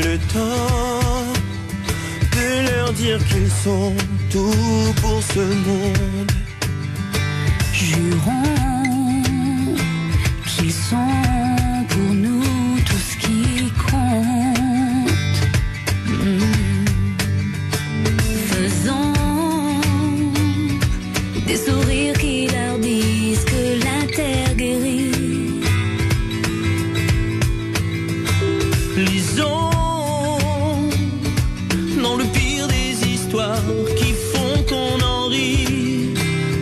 Le temps de leur dire qu'ils sont tout pour ce monde. Jurons qu'ils sont pour nous tout ce qui compte. Faisons des sourires qui leur disent que la terre guérit. Lisons dans le pire des histoires qui font qu'on en rit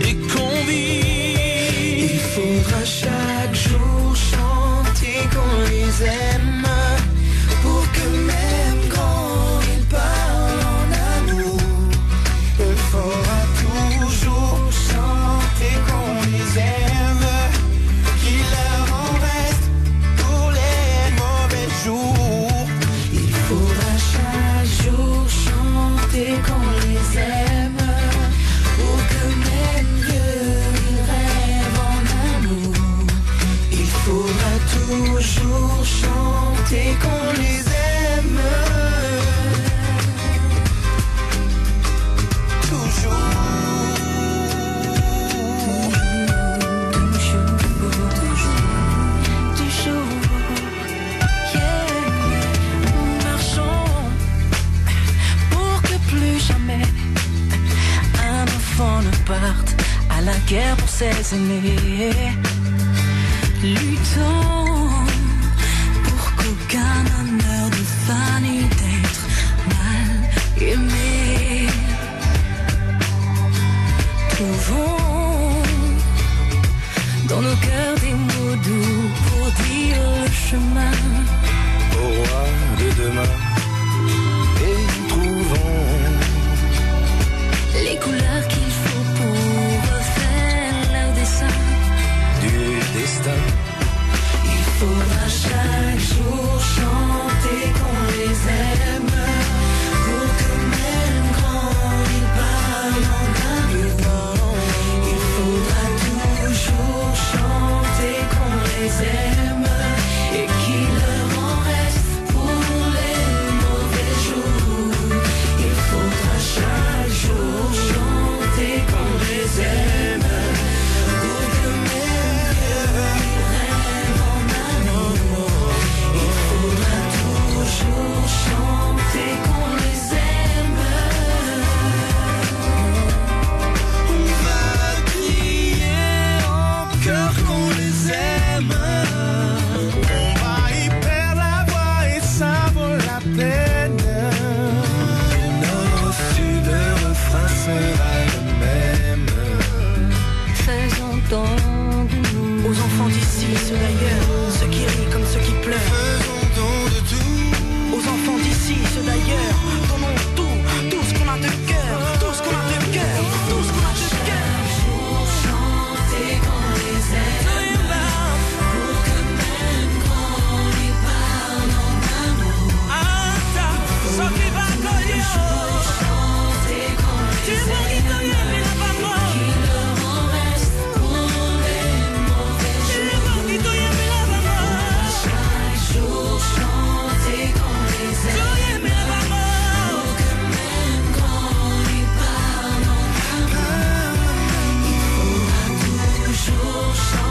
et qu'on vit. Il faudra chaque jour chanter qu'on les aime, pour que même quand ils parlent en amour, il faudra toujours chanter qu'on les aime, qu'il leur en reste pour les mauvais jours. Il faudra chaque jour chanter qu'on les aime, pour que même vieux ils rêvent en amour. Il faudra toujours chanter qu'on les aime. Toujours, yeah. Marchons pour que plus jamais un enfant ne parte à la guerre pour ses aînés. Luttons pour qu'aucun honneur ne fanne d'être mal aimé. Trouvons dans nos cœurs des mots doux pour dire le chemin. Au roi de demain, et trouvons Les couleurs qu'il faut pour refaire leur dessin. du destin. Il faudra chaque jour chanter qu'on les aime, pour que même quand ils parlent en amour, il faudra toujours chanter qu'on les aime, et qu'il leur en reste pour les mauvais jours. Il faudra chaque jour chanter qu'on les aime, pour que même ils rêvent en amour. Il faudra toujours chanter qu'on les aime. On va crier en cœur qu'on les aime. On va y perdre la voix et ça vaut la peine. Et notre le refrain sera le même. Faisons don de nous Aux enfants d'ici, ceux d'ailleurs, ceux qui rient comme ceux qui pleurent. Faisons don de tout. Aux enfants d'ici, ceux d'ailleurs, donnons tout, tout ce qu'on a de cœur, tout ce qu'on a de cœur, tout ce qu'on a de cœur. Chanter qu'on les aime, pour que même quand ils parlent en amour, chanter qu'on les aime, qu'il leur en reste pour les mauvais jours. Chaque jour chanter qu'on les aime, pour que même quand ils parlent en amour, il faudra toujours chanter